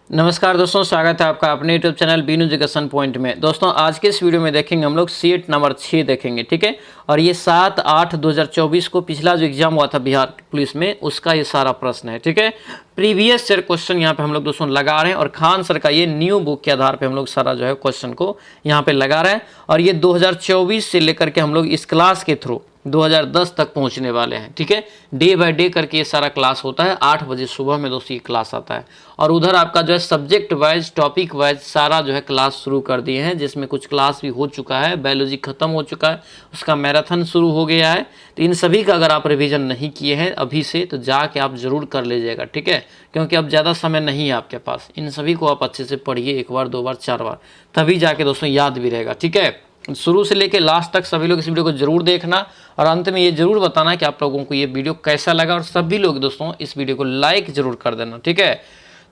नमस्कार दोस्तों, स्वागत है आपका अपने YouTube channel Binu education point में। दोस्तों आज के इस वीडियो में देखेंगे हम लोग सीट नंबर 6 देखेंगे, ठीक है। और ये 7/8/2024 को पिछला जो एग्जाम हुआ था बिहार पुलिस में, उसका ये सारा प्रश्न है, ठीक है। प्रीवियस ईयर क्वेश्चन यहाँ पे हम लोग दोस्तों लगा रहे हैं और खान सर का ये न्यू बुक के आधार पे हम लोग सारा जो है क्वेश्चन को यहाँ पे लगा रहे हैं। और ये 2024 से लेकर के हम लोग इस क्लास के थ्रू 2010 तक पहुंचने वाले हैं, ठीक है। डे बाय डे करके ये सारा क्लास होता है। 8 बजे सुबह में दोस्तों ये क्लास आता है। और उधर आपका जो है सब्जेक्ट वाइज टॉपिक वाइज सारा जो है क्लास शुरू कर दिए हैं, जिसमें कुछ क्लास भी हो चुका है। बायोलॉजी खत्म हो चुका है, उसका मैराथन शुरू हो गया है। तो इन सभी का अगर आप रिवीजन नहीं किए हैं अभी से तो जाके आप जरूर कर लीजिएगा, ठीक है। क्योंकि अब ज़्यादा समय नहीं है आपके पास। इन सभी को आप अच्छे से पढ़िए, 1 बार 2 बार 4 बार, तभी जाके दोस्तों याद भी रहेगा, ठीक है। शुरू से लेके लास्ट तक सभी लोग इस वीडियो को जरूर देखना और अंत में ये जरूर बताना कि आप लोगों को ये वीडियो कैसा लगा। और सभी लोग दोस्तों इस वीडियो को लाइक जरूर कर देना, ठीक है।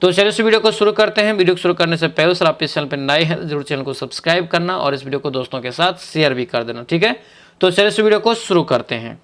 तो चलिए इस वीडियो को शुरू करते हैं। वीडियो को शुरू करने से पहले सर आप इस चैनल पर नए हैं जरूर चैनल को सब्सक्राइब करना और इस वीडियो को दोस्तों के साथ शेयर भी कर देना, ठीक है। तो चलिए इस वीडियो को शुरू करते हैं।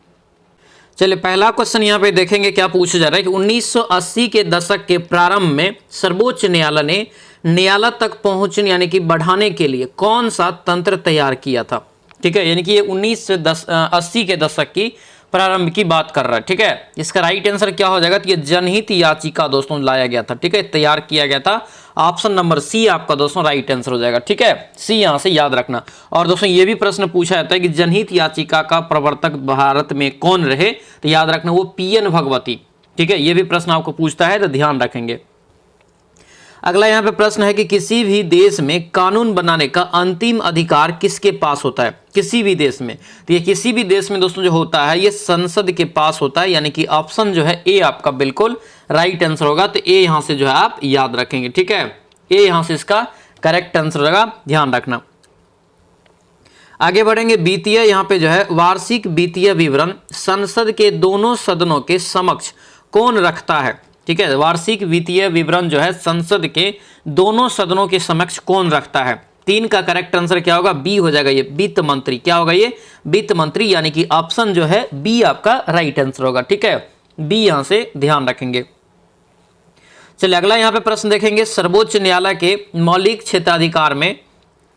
चलिए पहला क्वेश्चन यहाँ पे देखेंगे क्या पूछा जा रहा है कि 1980 के दशक के प्रारंभ में सर्वोच्च न्यायालय ने न्यायालय तक पहुंचने यानी कि बढ़ाने के लिए कौन सा तंत्र तैयार किया था, ठीक है। यानी कि ये 1980 के दशक की प्रारंभ की बात कर रहा है, ठीक है। इसका राइट आंसर क्या हो जाएगा, तो ये जनहित याचिका दोस्तों लाया गया था, ठीक है, तैयार किया गया था। ऑप्शन नंबर सी आपका दोस्तों राइट आंसर हो जाएगा, ठीक है। सी यहां से याद रखना। और दोस्तों ये भी प्रश्न पूछा जाता है कि जनहित याचिका का प्रवर्तक भारत में कौन रहे, तो याद रखना वो पीएन भगवती, ठीक है। ये भी प्रश्न आपको पूछता है तो ध्यान रखेंगे। अगला यहाँ पे प्रश्न है कि किसी भी देश में कानून बनाने का अंतिम अधिकार किसके पास होता है, किसी भी देश में। तो ये किसी भी देश में दोस्तों जो होता है ये संसद के पास होता है, यानी कि ऑप्शन जो है ए आपका बिल्कुल राइट आंसर होगा। तो ए यहाँ से जो है आप याद रखेंगे, ठीक है। ए यहाँ से इसका करेक्ट आंसर होगा, ध्यान रखना। आगे बढ़ेंगे। वित्तीय यहाँ पे जो है वार्षिक वित्तीय विवरण संसद के दोनों सदनों के समक्ष कौन रखता है, ठीक है। वार्षिक वित्तीय विवरण जो है संसद के दोनों सदनों के समक्ष कौन रखता है। 3 का करेक्ट आंसर क्या होगा, बी हो जाएगा, ये वित्त मंत्री। क्या होगा ये, वित्त मंत्री, यानी कि ऑप्शन जो है बी आपका राइट आंसर होगा, ठीक है। बी यहां से ध्यान रखेंगे। चलिए अगला यहां पे प्रश्न देखेंगे। सर्वोच्च न्यायालय के मौलिक क्षेत्राधिकार में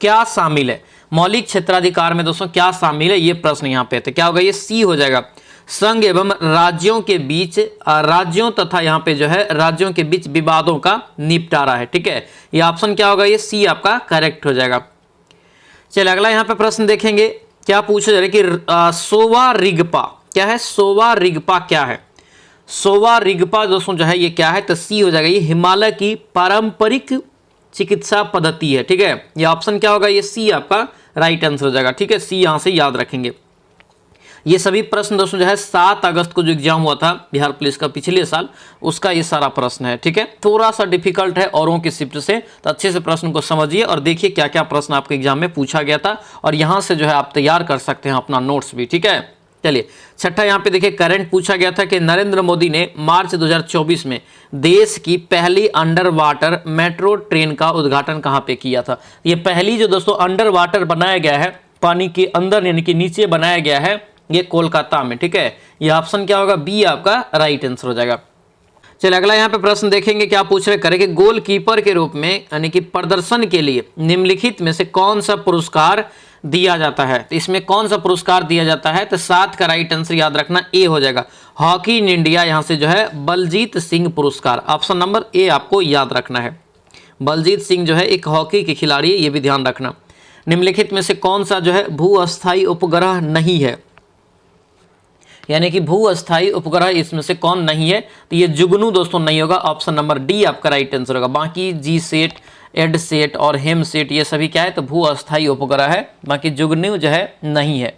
क्या शामिल है, मौलिक क्षेत्राधिकार में दोस्तों क्या शामिल है, ये प्रश्न यहाँ पे, तो क्या होगा, ये सी हो जाएगा। संघ एवं राज्यों के बीच राज्यों तथा यहाँ पे जो है राज्यों के बीच विवादों का निपटारा है, ठीक है। ये ऑप्शन क्या होगा, ये सी आपका करेक्ट हो जाएगा। चलिए अगला यहाँ पे प्रश्न देखेंगे। क्या पूछा जा रहा है कि सोवा रिगपा क्या है, सोवा रिगपा क्या है। सोवा रिगपा दोस्तों जो है ये क्या है, तो सी हो जाएगा, ये हिमालय की पारंपरिक चिकित्सा पद्धति है, ठीक है। ये ऑप्शन क्या होगा, ये सी आपका राइट आंसर हो जाएगा, ठीक है। सी यहां से याद रखेंगे। ये सभी प्रश्न दोस्तों जो है 7 अगस्त को जो एग्जाम हुआ था बिहार पुलिस का पिछले साल, उसका ये सारा प्रश्न है, ठीक है। थोड़ा सा डिफिकल्ट है औरों की शिफ्ट से, तो अच्छे से प्रश्न को समझिए और देखिए क्या क्या प्रश्न आपके एग्जाम में पूछा गया था और यहाँ से जो है आप तैयार कर सकते हैं अपना नोट्स भी, ठीक है। चलिए छठा यहाँ पे देखिए, करंट पूछा गया था कि नरेंद्र मोदी ने मार्च 2024 में देश की पहली अंडर वाटर मेट्रो ट्रेन का उद्घाटन कहाँ पे किया था। ये पहली जो दोस्तों अंडर वाटर बनाया गया है, पानी के अंदर यानी कि नीचे बनाया गया है, ये कोलकाता में, ठीक है। ये ऑप्शन क्या होगा, बी आपका राइट आंसर हो जाएगा। चलिए अगला यहाँ पे प्रश्न देखेंगे। क्या पूछ रहे करें कि गोलकीपर के रूप में यानी कि प्रदर्शन के लिए निम्नलिखित में से कौन सा पुरस्कार दिया जाता है, तो इसमें कौन सा पुरस्कार दिया जाता है, तो 7 का राइट आंसर याद रखना ए हो जाएगा। हॉकी इन इंडिया यहाँ से जो है बलजीत सिंह पुरस्कार, ऑप्शन नंबर ए आपको याद रखना है। बलजीत सिंह जो है एक हॉकी के खिलाड़ी है, ये भी ध्यान रखना। निम्नलिखित में से कौन सा जो है भू अस्थायी उपग्रह नहीं है, यानी कि भू अस्थायी उपग्रह इसमें से कौन नहीं है, तो ये जुगनू दोस्तों नहीं होगा, ऑप्शन नंबर डी आपका राइट आंसर होगा। बाकी जी सेट, एड सेट और हेम सेट ये सभी क्या है, तो भू अस्थायी उपग्रह है, बाकी जुगनू जो है नहीं है।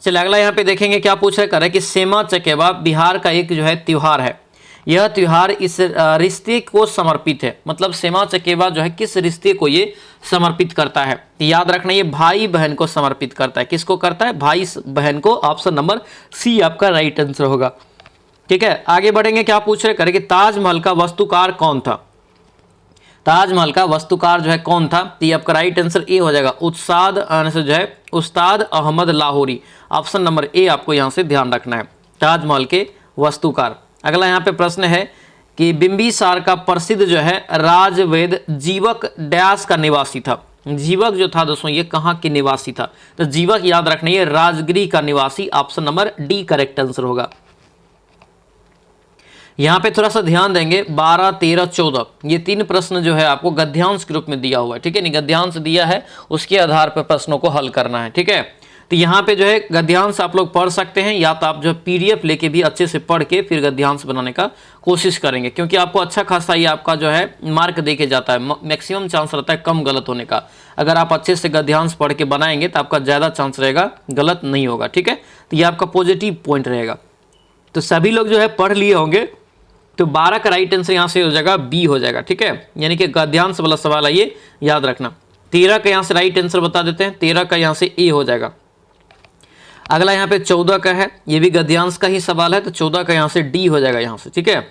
चलिए अगला यहाँ पे देखेंगे। क्या पूछ रहे करें कि सेमा चकेवा बिहार का एक जो है त्योहार है, यह त्योहार इस रिश्ते को समर्पित है, मतलब सेमा चकेवा जो है किस रिश्ते को ये समर्पित करता है, याद रखना ये भाई बहन को समर्पित करता है। किसको करता है, भाई बहन को, ऑप्शन नंबर सी आपका राइट आंसर होगा, ठीक है। आगे बढ़ेंगे। क्या पूछ रहे करें कि ताजमहल का वास्तुकार कौन था, ताजमहल का वास्तुकार जो है कौन था, तो ये आपका राइट आंसर ए हो जाएगा, जो है Ustad Ahmad Lahori, option number A आपको यहाँ से ध्यान रखना है, ताजमहल के वास्तुकार। अगला यहाँ पे प्रश्न है कि बिंबिसार का प्रसिद्ध जो है राजवेद जीवक डैश का निवासी था। जीवक जो था दोस्तों ये कहाँ के निवासी था? तो जीवक याद रखना ये राजगिरी का निवासी, option number D correct answer होगा। यहाँ पे थोड़ा सा ध्यान देंगे, 12, 13, 14 ये 3 प्रश्न जो है आपको गद्यांश के रूप में दिया हुआ है, ठीक है, नहीं गद्यांश दिया है उसके आधार पर प्रश्नों को हल करना है, ठीक है। तो यहाँ पे जो है गद्यांश आप लोग पढ़ सकते हैं, या तो आप जो PDF लेके भी अच्छे से पढ़ के फिर गद्यांश बनाने का कोशिश करेंगे, क्योंकि आपको अच्छा खासा ये आपका जो है मार्क देके जाता है, मैक्सिमम चांस रहता है कम गलत होने का। अगर आप अच्छे से गद्यांश पढ़ के बनाएंगे तो आपका ज़्यादा चांस रहेगा गलत नहीं होगा, ठीक है। तो ये आपका पॉजिटिव पॉइंट रहेगा। तो सभी लोग जो है पढ़ लिए होंगे, तो 12 का राइट आंसर यहाँ से हो जाएगा बी हो जाएगा, ठीक है, यानी कि गद्यांश वाला सवाल है ये, याद रखना। 13 का यहाँ से राइट आंसर बता देते हैं, 13 का यहाँ से ए हो जाएगा। अगला यहाँ पे 14 का है, ये भी गद्यांश का ही सवाल है, तो 14 का यहाँ से डी हो जाएगा यहाँ से, ठीक है,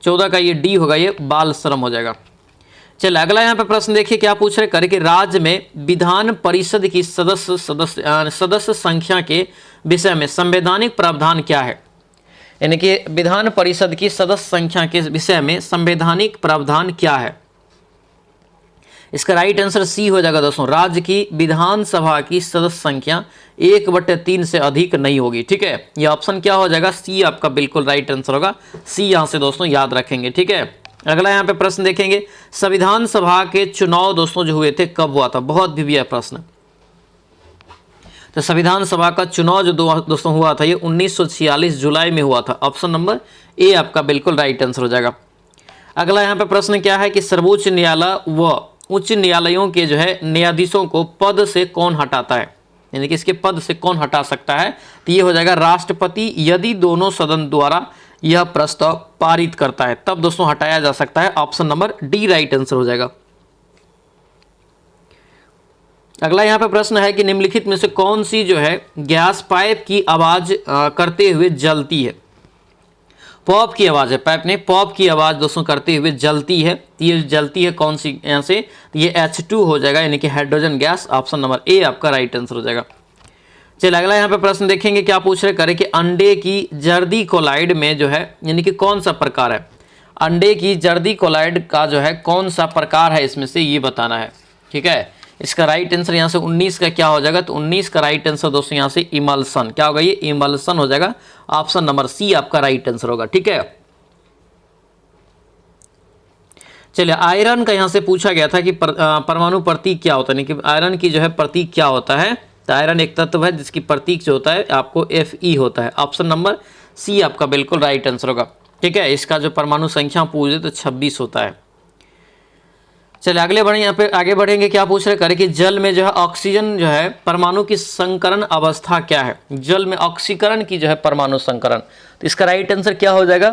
14 का ये डी होगा, ये बाल श्रम हो जाएगा। चलिए अगला यहाँ पे प्रश्न देखिए क्या पूछ रहे, करे कि राज्य में विधान परिषद की सदस्य संख्या के विषय में संवैधानिक प्रावधान क्या है? यानी कि विधान परिषद की सदस्य संख्या के विषय में संवैधानिक प्रावधान क्या है? इसका राइट आंसर सी हो जाएगा दोस्तों, राज्य की विधानसभा की सदस्य संख्या 1/3 से अधिक नहीं होगी, ठीक है। ये ऑप्शन क्या हो जाएगा? सी आपका बिल्कुल राइट आंसर होगा, सी यहाँ से दोस्तों याद रखेंगे, ठीक है। अगला यहाँ पे प्रश्न देखेंगे, संविधान सभा के चुनाव दोस्तों जो हुए थे कब हुआ था? बहुत भी प्रश्न। तो संविधान सभा का चुनाव जो दोस्तों हुआ था ये 1946 जुलाई में हुआ था, ऑप्शन नंबर ए आपका बिल्कुल राइट आंसर हो जाएगा। अगला यहाँ पे प्रश्न क्या है कि सर्वोच्च न्यायालय व उच्च न्यायालयों के जो है न्यायाधीशों को पद से कौन हटाता है? यानी कि इसके पद से कौन हटा सकता है? तो ये हो जाएगा राष्ट्रपति, यदि दोनों सदन द्वारा यह प्रस्ताव पारित करता है तब दोस्तों हटाया जा सकता है, option number D right answer हो जाएगा। अगला यहाँ पे प्रश्न है कि निम्नलिखित में से कौन सी जो है गैस पाइप की आवाज करते हुए जलती है? पॉप की आवाज है, पाइप ने पॉप की आवाज दोस्तों करते हुए जलती है, ये जलती है कौन सी? यहाँ से ये H2 हो जाएगा, यानी कि हाइड्रोजन गैस, ऑप्शन नंबर ए आपका राइट आंसर हो जाएगा। चलिए अगला यहाँ पे प्रश्न देखेंगे क्या पूछ रहे, करें कि अंडे की जर्दी कोलाइड में जो है यानी कि कौन सा प्रकार है? अंडे की जर्दी कोलाइड का जो है कौन सा प्रकार है इसमें से ये बताना है, ठीक है। इसका राइट आंसर यहाँ से 19 का क्या हो जाएगा? तो 19 का राइट आंसर दोस्तों यहाँ से इमल्सन, क्या होगा? ये इमल्सन हो जाएगा, ऑप्शन नंबर सी आपका राइट आंसर होगा, ठीक है। चलिए आयरन का यहाँ से पूछा गया था कि परमाणु प्रतीक क्या होता है, यानी कि आयरन की जो है प्रतीक क्या होता है? तो आयरन एक तत्व है जिसकी प्रतीक जो होता है आपको Fe होता है, ऑप्शन नंबर सी आपका बिल्कुल राइट आंसर होगा, ठीक है। इसका जो परमाणु संख्या पूछे तो 26 होता है। चलिए अगले बढ़े, यहाँ पे आगे बढ़ेंगे क्या पूछ रहे, करें कि जल में जो है ऑक्सीजन जो है परमाणु की संकरण अवस्था क्या है? जल में ऑक्सीकरण की जो है परमाणु संकरण, तो इसका राइट आंसर क्या हो जाएगा?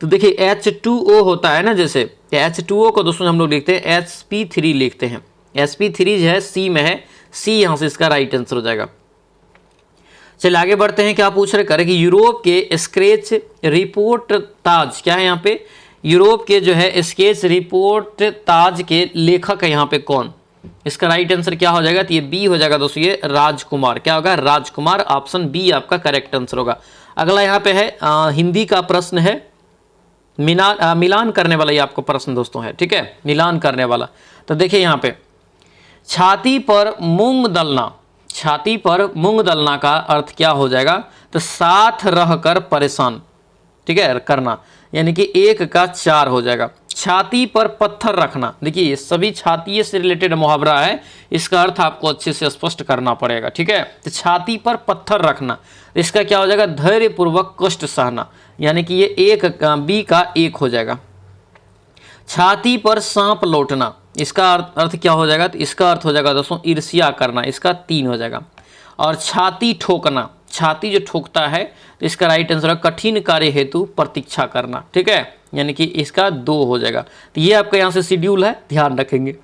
तो देखिए H2O होता है ना, जैसे H2O को दोस्तों हम लोग लिखते हैं sp3 लिखते हैं, sp3 जो है सी में है, सी यहाँ से इसका राइट आंसर हो जाएगा। चलिए आगे बढ़ते हैं क्या पूछ रहे, करें कि यूरोप के स्केच रिपोर्ट ताज क्या है? यहाँ पे यूरोप के जो है स्केच रिपोर्ट ताज के लेखक है यहाँ पे कौन? इसका राइट आंसर क्या हो जाएगा? तो ये बी हो जाएगा दोस्तों, ये राजकुमार, क्या होगा? राजकुमार, ऑप्शन बी आपका करेक्ट आंसर होगा। अगला यहाँ पे है हिंदी का प्रश्न है, मिलान करने वाला ये आपको प्रश्न दोस्तों है, ठीक है, मिलान करने वाला। तो देखिए यहाँ पे छाती पर मूंग दलना, छाती पर मूंग दलना का अर्थ क्या हो जाएगा? तो साथ रहकर परेशान, ठीक है, करना, यानी कि 1 का 4 हो जाएगा। छाती पर पत्थर रखना, देखिए ये सभी छाती से रिलेटेड मुहावरा है, इसका अर्थ आपको अच्छे से स्पष्ट करना पड़ेगा, ठीक है। तो छाती पर पत्थर रखना, इसका क्या हो जाएगा? धैर्यपूर्वक कष्ट सहना, यानी कि ये 1 बी का 1 हो जाएगा। छाती पर सांप लौटना, इसका अर्थ क्या हो जाएगा? तो इसका अर्थ हो जाएगा दोस्तों ईर्ष्या करना, इसका 3 हो जाएगा। और छाती ठोकना, छाती जो ठोकता है तो इसका राइट आंसर है कठिन कार्य हेतु प्रतीक्षा करना, ठीक है, यानी कि इसका 2 हो जाएगा। तो ये आपका यहाँ से शेड्यूल है, ध्यान रखेंगे।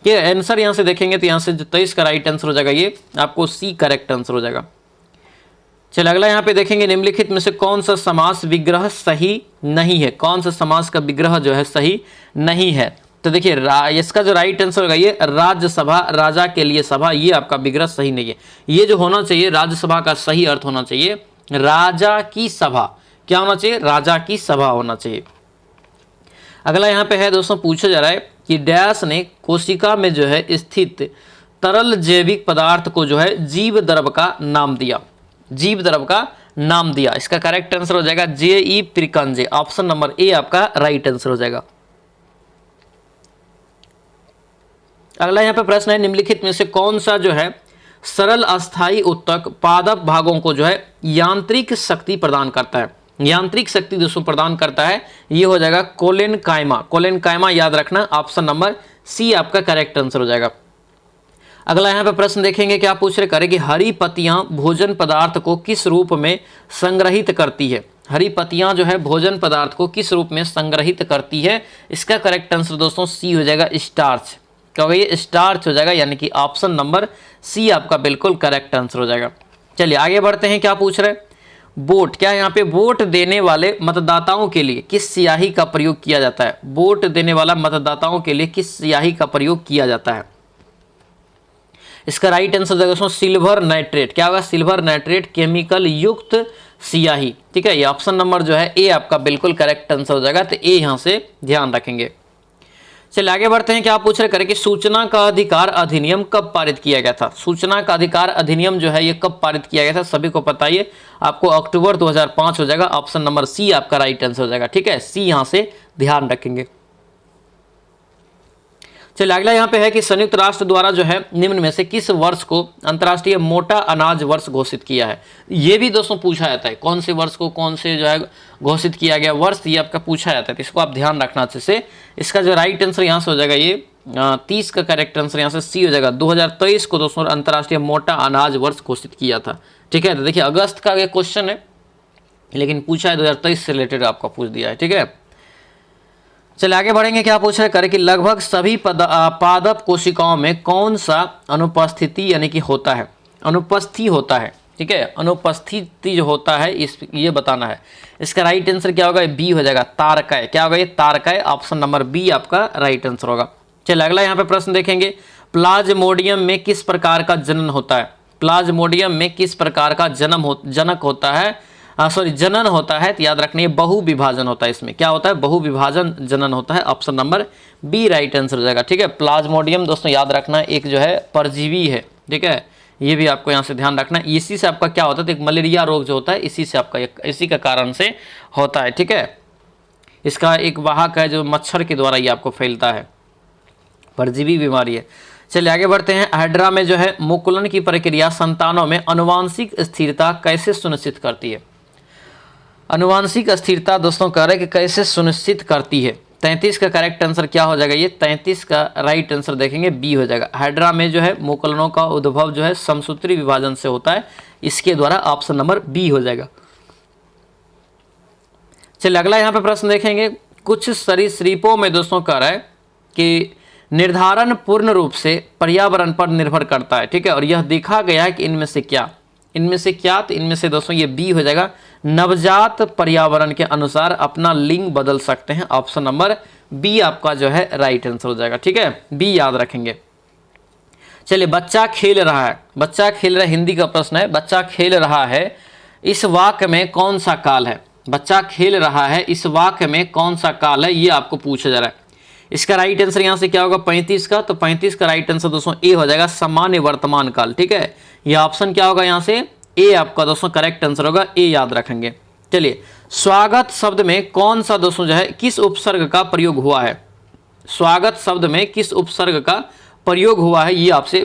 ये आंसर यहाँ से देखेंगे तो यहाँ से 23 का राइट आंसर हो जाएगा, ये आपको सी करेक्ट आंसर हो जाएगा। चलिए अगला यहाँ पे देखेंगे निम्नलिखित में से कौन सा समास विग्रह सही नहीं है? कौन सा समास का विग्रह जो है सही नहीं है? तो देखिए इसका जो राइट आंसर होगा ये राज्यसभा, राजा के लिए सभा, ये आपका विग्रह सही नहीं है। ये जो होना चाहिए राज्यसभा का सही अर्थ होना चाहिए राजा की सभा। क्या होना चाहिए? राजा की सभा होना चाहिए। अगला यहाँ पे है दोस्तों, पूछा जा रहा है कि डैश ने कोशिका में जो है स्थित तरल जैविक पदार्थ को जो है जीव द्रव का नाम दिया। जीव द्रव का नाम दिया। इसका करेक्ट आंसर हो जाएगा जे.ई. प्रिकंजे। ऑप्शन नंबर ए आपका राइट आंसर हो जाएगा। अगला यहाँ पे प्रश्न है, निम्नलिखित में से कौन सा जो है सरल अस्थायी उत्तक पादप भागों को जो है यांत्रिक शक्ति प्रदान करता है? यांत्रिक शक्ति दोस्तों प्रदान करता है, ये हो जाएगा कोलेनकाइमा। कोलेनकाइमा याद रखना, ऑप्शन नंबर सी आपका करेक्ट आंसर हो जाएगा। अगला यहाँ पे प्रश्न देखेंगे, क्या पूछ रहे करें कि हरी पत्तियां भोजन पदार्थ को किस रूप में संग्रहित करती है? हरी पत्तियां जो है भोजन पदार्थ को किस रूप में संग्रहित करती है? इसका करेक्ट आंसर दोस्तों सी हो जाएगा स्टार्च। क्या होगा? ये स्टार्च हो जाएगा, यानी कि ऑप्शन नंबर सी आपका बिल्कुल करेक्ट आंसर हो जाएगा। चलिए आगे बढ़ते हैं। क्या पूछ रहे? वोट, क्या यहाँ पे वोट देने वाले मतदाताओं के लिए किस स्याही का प्रयोग किया जाता है? वोट देने वाला मतदाताओं के लिए किस स्याही का प्रयोग किया जाता है? इसका राइट आंसर दोस्तों सिल्वर नाइट्रेट। क्या होगा? सिल्वर नाइट्रेट केमिकल युक्त स्याही। ठीक है, ये ऑप्शन नंबर जो है ए आपका बिल्कुल करेक्ट आंसर हो जाएगा, तो ए यहाँ से ध्यान रखेंगे। चलिए आगे बढ़ते हैं। क्या पूछ रहे करें कि सूचना का अधिकार अधिनियम कब पारित किया गया था? सूचना का अधिकार अधिनियम जो है ये कब पारित किया गया था? सभी को पता है, आपको अक्टूबर 2005 हो जाएगा। ऑप्शन नंबर सी आपका राइट आंसर हो जाएगा। ठीक है, सी यहाँ से ध्यान रखेंगे। चलिए अगला यहाँ पे है कि संयुक्त राष्ट्र द्वारा जो है निम्न में से किस वर्ष को अंतर्राष्ट्रीय मोटा अनाज वर्ष घोषित किया है? ये भी दोस्तों पूछा जाता है, कौन से वर्ष को कौन से जो है घोषित किया गया वर्ष, ये आपका पूछा जाता है, तो इसको आप ध्यान रखना अच्छे से। इसका जो राइट आंसर यहाँ से हो जाएगा ये 30 का करेक्ट आंसर यहाँ से सी हो जाएगा। 2023 को दोस्तों अंतर्राष्ट्रीय मोटा अनाज वर्ष घोषित किया था। ठीक है, तो देखिए अगस्त का ये क्वेश्चन है, लेकिन पूछा है 2023 से रिलेटेड आपका पूछ दिया है। ठीक है, चलिए आगे बढ़ेंगे। क्या पूछ रहे करें कि लगभग सभी पादप कोशिकाओं में कौन सा अनुपस्थिति यानी कि होता है? अनुपस्थिति होता है। ठीक है, अनुपस्थिति जो होता है इस ये बताना है। इसका राइट आंसर क्या होगा? बी हो जाएगा, तारकय। क्या होगा? ये तारकय। ऑप्शन नंबर बी आपका राइट आंसर होगा। चलिए अगला यहाँ पे प्रश्न देखेंगे, प्लाज्मोडियम में किस प्रकार का जनन होता है? प्लाज्मोडियम में किस प्रकार का जनक होता है, जनन होता है? तो याद रखना बहु विभाजन होता है। इसमें क्या होता है? बहु विभाजन जनन होता है। Option number B right answer हो जाएगा। ठीक है, प्लाज्मोडियम दोस्तों याद रखना एक जो है परजीवी है। ठीक है, ये भी आपको यहाँ से ध्यान रखना है। इसी से आपका क्या होता है? तो एक मलेरिया रोग जो होता है इसी से आपका इसी का कारण से होता है। ठीक है, इसका एक वाहक है जो मच्छर के द्वारा ये आपको फैलता है, परजीवी बीमारी है। चलिए आगे बढ़ते हैं। हाइड्रा में जो है मुकुलन की प्रक्रिया संतानों में अनुवांशिक स्थिरता कैसे सुनिश्चित करती है? अनुवांशिक स्थिरता दोस्तों कह रहे हैं कि कैसे सुनिश्चित करती है? 33 का करेक्ट आंसर क्या हो जाएगा? ये 33 का राइट आंसर देखेंगे बी हो जाएगा। हाइड्रा में जो है मुकुलनों का उद्भव जो है समसूत्री विभाजन से होता है, इसके द्वारा ऑप्शन नंबर बी हो जाएगा। चलिए अगला यहाँ पे प्रश्न देखेंगे, कुछ सरीसृपों में दोस्तों कह रहा है कि निर्धारण पूर्ण रूप से पर्यावरण पर निर्भर करता है। ठीक है, और यह देखा गया है कि इनमें से क्या? इनमें से क्या? तो इनमें से दोस्तों ये बी हो जाएगा, नवजात पर्यावरण के अनुसार अपना लिंग बदल सकते हैं। ऑप्शन नंबर बी आपका जो है राइट आंसर हो जाएगा। ठीक है, बी याद रखेंगे। चलिए बच्चा खेल रहा है, बच्चा खेल रहा है, हिंदी का प्रश्न है। बच्चा खेल रहा है, इस वाक्य में कौन सा काल है? बच्चा खेल रहा है, इस वाक्य में कौन सा काल है, ये आपको पूछा जा रहा है। इसका राइट आंसर यहाँ से क्या होगा? 35 का। तो 35 का राइट आंसर दोस्तों ए हो जाएगा, सामान्य वर्तमान काल। ठीक है, यह ऑप्शन क्या होगा? यहाँ से ए आपका दोस्तों करेक्ट आंसर होगा, ए याद रखेंगे। चलिए स्वागत शब्द में कौन सा दोस्तों जो है किस उपसर्ग का प्रयोग हुआ है? स्वागत शब्द में किस उपसर्ग का प्रयोग हुआ है, ये आपसे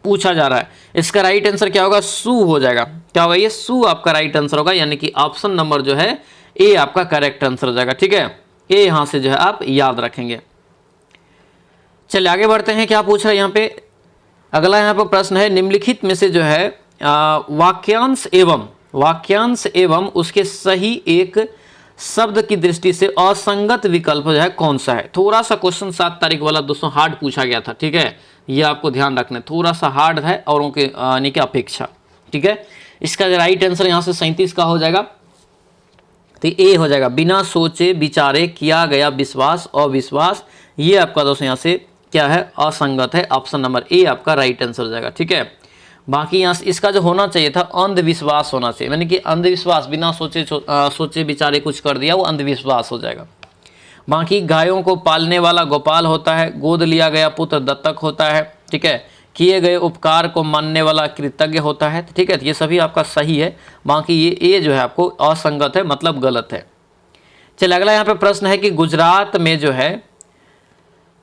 पूछा जा रहा है। इसका राइट आंसर क्या होगा? सु हो जाएगा। क्या होगा? ये सु आपका राइट आंसर होगा, यानी कि ऑप्शन नंबर जो है ए आपका करेक्ट आंसर हो जाएगा। ठीक है, ए यहां से जो है आप याद रखेंगे। चलिए आगे बढ़ते हैं। क्या पूछ रहा है यहाँ पे? अगला यहाँ पर प्रश्न है, निम्नलिखित में से जो है वाक्यांश एवं उसके सही एक शब्द की दृष्टि से असंगत विकल्प जो है कौन सा है? थोड़ा सा क्वेश्चन 7 तारीख वाला दोस्तों हार्ड पूछा गया था। ठीक है, ये आपको ध्यान रखना है, थोड़ा सा हार्ड है औरों के यानी कि अपेक्षा। ठीक है, इसका राइट आंसर यहाँ से 37 का हो जाएगा, तो ए हो जाएगा, बिना सोचे विचारे किया गया विश्वास अविश्वास, ये आपका दोस्तों यहाँ से क्या है? असंगत है। ऑप्शन नंबर ए आपका राइट आंसर हो जाएगा। ठीक है, बाकी यहाँ इसका जो होना चाहिए था अंधविश्वास होना चाहिए, यानी कि अंधविश्वास, बिना सोचे विचारे कुछ कर दिया, वो अंधविश्वास हो जाएगा। बाकी गायों को पालने वाला गोपाल होता है, गोद लिया गया पुत्र दत्तक होता है, ठीक है, किए गए उपकार को मानने वाला कृतज्ञ होता है, ठीक है, तो ये सभी आपका सही है। बाकी ये जो है आपको असंगत है, मतलब गलत है। चलिए अगला यहाँ पे प्रश्न है कि गुजरात में जो है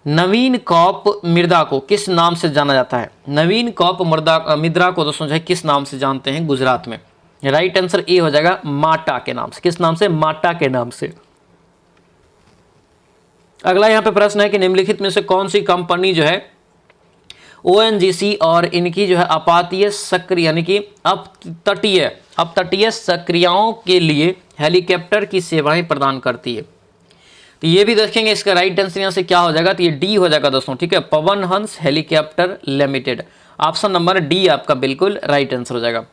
नवीन कौप मृदा को किस नाम से जाना जाता है। नवीन कौप मृदा को दोस्तों जो है किस नाम से जानते हैं गुजरात में। राइट आंसर ए हो जाएगा माटा के नाम से। किस नाम से? माटा के नाम से। अगला यहाँ पे प्रश्न है कि निम्नलिखित में से कौन सी कंपनी जो है ओएनजीसी और इनकी जो है आपातीय सक्रिय यानी कि अपतटीय सक्रियाओं के लिए हेलीकॉप्टर की सेवाएं प्रदान करती है। तो ये भी देखेंगे, इसका राइट आंसर यहाँ से क्या हो जाएगा, तो ये डी हो जाएगा दोस्तों, ठीक है, Pawan Hans helicopter limited. Option number D आपका बिल्कुल राइट आंसर हो जाएगा।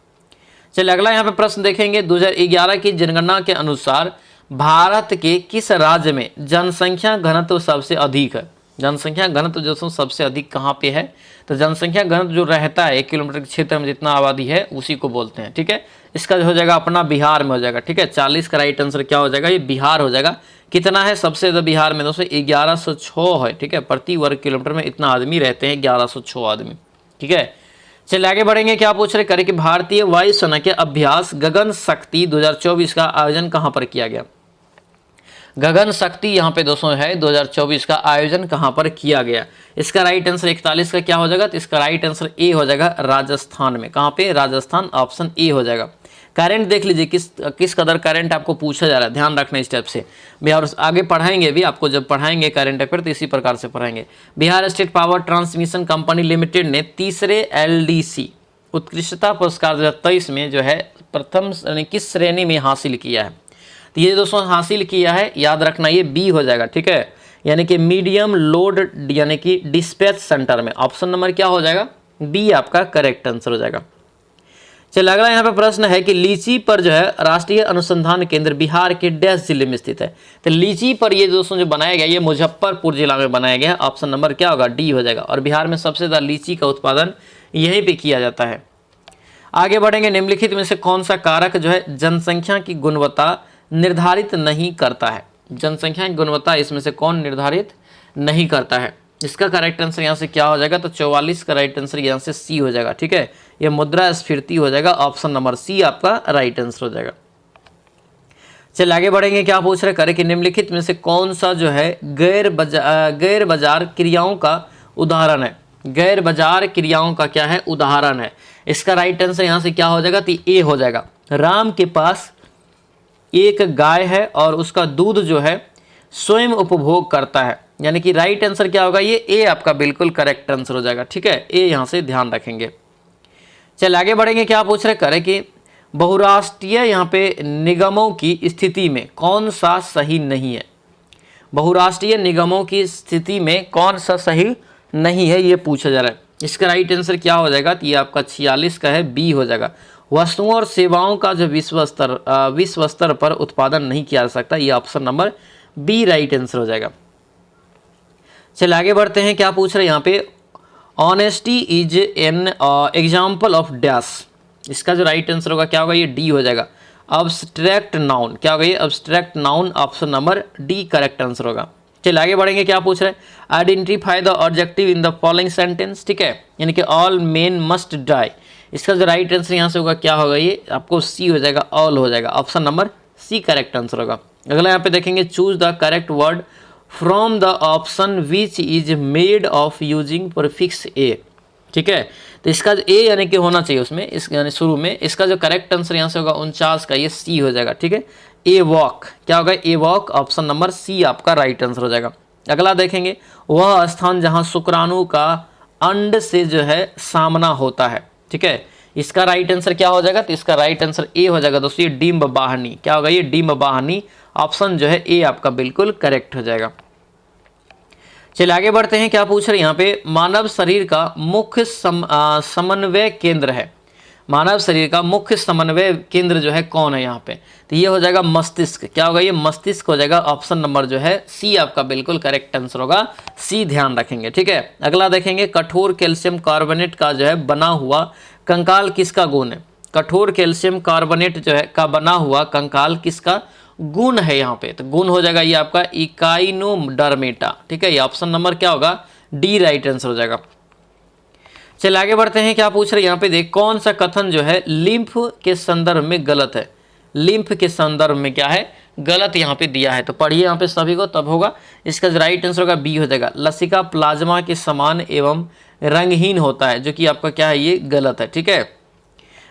चलिए अगला यहाँ पे प्रश्न देखेंगे, 2011 की जनगणना के अनुसार भारत के किस राज्य में जनसंख्या घनत्व सबसे अधिक है। जनसंख्या घनत्व दोस्तों सबसे अधिक कहाँ पे है, तो जनसंख्या घनत्व जो रहता है 1 किलोमीटर के क्षेत्र में जितना आबादी है उसी को बोलते हैं, ठीक है। इसका जो हो जाएगा अपना बिहार में हो जाएगा, ठीक है। 40 का राइट आंसर क्या हो जाएगा, ये बिहार हो जाएगा। कितना है सबसे ज़्यादा बिहार में दोस्तों, 1106 है, ठीक है। प्रति वर्ग किलोमीटर में इतना आदमी रहते हैं, 1106 आदमी, ठीक है। चलिए आगे बढ़ेंगे, क्या पूछ रहे करें कि भारतीय वायुसेना के अभ्यास गगन शक्ति 2024 का आयोजन कहाँ पर किया गया। गगन शक्ति यहाँ पे दोस्तों है 2024 का आयोजन कहाँ पर किया गया। इसका राइट आंसर 41 का क्या हो जाएगा, तो इसका राइट आंसर ए हो जाएगा राजस्थान में। कहाँ पे? राजस्थान, ऑप्शन ए हो जाएगा। करंट देख लीजिए किस कदर करंट आपको पूछा जा रहा है, ध्यान रखना इस टाइप से। बिहार आगे पढ़ाएंगे भी आपको, जब पढ़ाएंगे करंट अफेयर तो इसी प्रकार से पढ़ाएंगे। Bihar state power transmission company limited ने तीसरे एलडीसी उत्कृष्टता पुरस्कार 2023 में जो है प्रथम किस श्रेणी में हासिल किया है। तो ये दोस्तों हासिल किया है, याद रखना ये बी हो जाएगा, ठीक है, यानी कि मीडियम लोड यानी कि डिस्पैच सेंटर में। ऑप्शन नंबर क्या हो जाएगा, बी आपका करेक्ट आंसर हो जाएगा। चलिए अगला यहाँ पे प्रश्न है कि लीची पर जो है राष्ट्रीय अनुसंधान केंद्र बिहार के डैश जिले में स्थित है। तो लीची पर ये दोस्तों जो बनाया गया ये मुजफ्फरपुर जिला में बनाया गया है। ऑप्शन नंबर क्या होगा, डी हो जाएगा। और बिहार में सबसे ज़्यादा लीची का उत्पादन यहीं पे किया जाता है। आगे बढ़ेंगे, निम्नलिखित में से कौन सा कारक जो है जनसंख्या की गुणवत्ता निर्धारित नहीं करता है। जनसंख्या की गुणवत्ता इसमें से कौन निर्धारित नहीं करता है। इसका करेक्ट आंसर यहाँ से क्या हो जाएगा, तो 44 का राइट आंसर यहाँ से सी हो जाएगा, ठीक है। ये मुद्रास्फीति हो जाएगा, ऑप्शन नंबर सी आपका राइट आंसर हो जाएगा। चलिए आगे बढ़ेंगे, क्या पूछ रहे करें कि निम्नलिखित में से कौन सा जो है गैर बाजार क्रियाओं का उदाहरण है। गैर बाजार क्रियाओं का क्या है, उदाहरण है। इसका राइट आंसर यहाँ से क्या हो जाएगा, तो ए हो जाएगा। राम के पास एक गाय है और उसका दूध जो है स्वयं उपभोग करता है, यानी कि राइट आंसर क्या होगा, ये ए आपका बिल्कुल करेक्ट आंसर हो जाएगा, ठीक है। ए यहाँ से ध्यान रखेंगे। चल आगे बढ़ेंगे, क्या पूछ रहे करें कि बहुराष्ट्रीय यहाँ पे निगमों की स्थिति में कौन सा सही नहीं है। बहुराष्ट्रीय निगमों की स्थिति में कौन सा सही नहीं है, ये पूछा जा रहा है। इसका राइट आंसर क्या हो जाएगा, तो ये आपका 46 का है, बी हो जाएगा। वस्तुओं और सेवाओं का जो विश्व स्तर पर उत्पादन नहीं किया जा सकता, ये option number B right answer हो जाएगा। चलिए आगे बढ़ते हैं, क्या पूछ रहे हैं यहाँ पे, honesty is an example of dash. इसका जो राइट आंसर होगा क्या होगा, ये डी हो जाएगा। अब्स्ट्रैक्ट नाउन क्या होगा, ये abstract noun, option number D correct answer होगा। चलिए आगे बढ़ेंगे, क्या पूछ रहे हैं, identify the objective in the following sentence, ठीक है, यानी कि ऑल मेन मस्ट डाई। इसका जो राइट आंसर यहाँ से होगा क्या होगा, ये आपको सी हो जाएगा, ऑल हो जाएगा, option number C correct answer होगा। अगला यहाँ पे देखेंगे, choose the correct word from the option which is made of using prefix a, ठीक है। तो इसका जो ए यानी कि होना चाहिए उसमें, इस यानी शुरू में, इसका जो करेक्ट आंसर यहाँ से होगा 49 का, ये सी हो जाएगा, ठीक है। ए वॉक क्या होगा, a walk, option number C आपका राइट आंसर हो जाएगा। अगला देखेंगे, वह स्थान जहाँ शुक्राणु का अंड से जो है सामना होता है, ठीक है। इसका राइट आंसर क्या हो जाएगा, तो इसका राइट आंसर ए हो जाएगा दोस्तों, ये डिम्ब बाहनी क्या होगा, ये डिम्ब बाहनी, ऑप्शन जो है ए आपका बिल्कुल करेक्ट हो जाएगा। चलिए आगे बढ़ते हैं, क्या पूछ रहे हैं यहाँ पे, मानव शरीर का मुख्य समन्वय केंद्र है। मानव शरीर का मुख्य समन्वय केंद्र जो है कौन है यहाँ पे, तो ये हो जाएगा मस्तिष्क। क्या होगा, ये मस्तिष्क हो जाएगा, ऑप्शन नंबर जो है सी आपका बिल्कुल करेक्ट आंसर होगा, सी ध्यान रखेंगे, ठीक है। अगला देखेंगे, कठोर कैल्शियम कार्बोनेट का जो है बना हुआ कंकाल किसका गुण है? कठोर कैल्शियम कार्बोनेट जो है का बना हुआ कंकाल किसका गुण है यहाँ पे? तो गुण हो जाएगा ये आपका इकाइनोडर्मेटा। ठीक है, ये ऑप्शन नंबर क्या होगा? डी राइट आंसर हो जाएगा। चलिए आगे बढ़ते हैं। क्या पूछ रहे हैं यहाँ पे देख, कौन सा कथन जो है लिम्फ के संदर्भ में गलत है? लिम्फ के संदर्भ में क्या है? गलत यहाँ पे दिया है। तो पढ़िए यहाँ पे सभी को, तब होगा। इसका जो राइट आंसर होगा बी हो जाएगा। लसिका प्लाज्मा के समान एवं रंगहीन होता है, जो कि आपका क्या है? ये गलत है। ठीक है,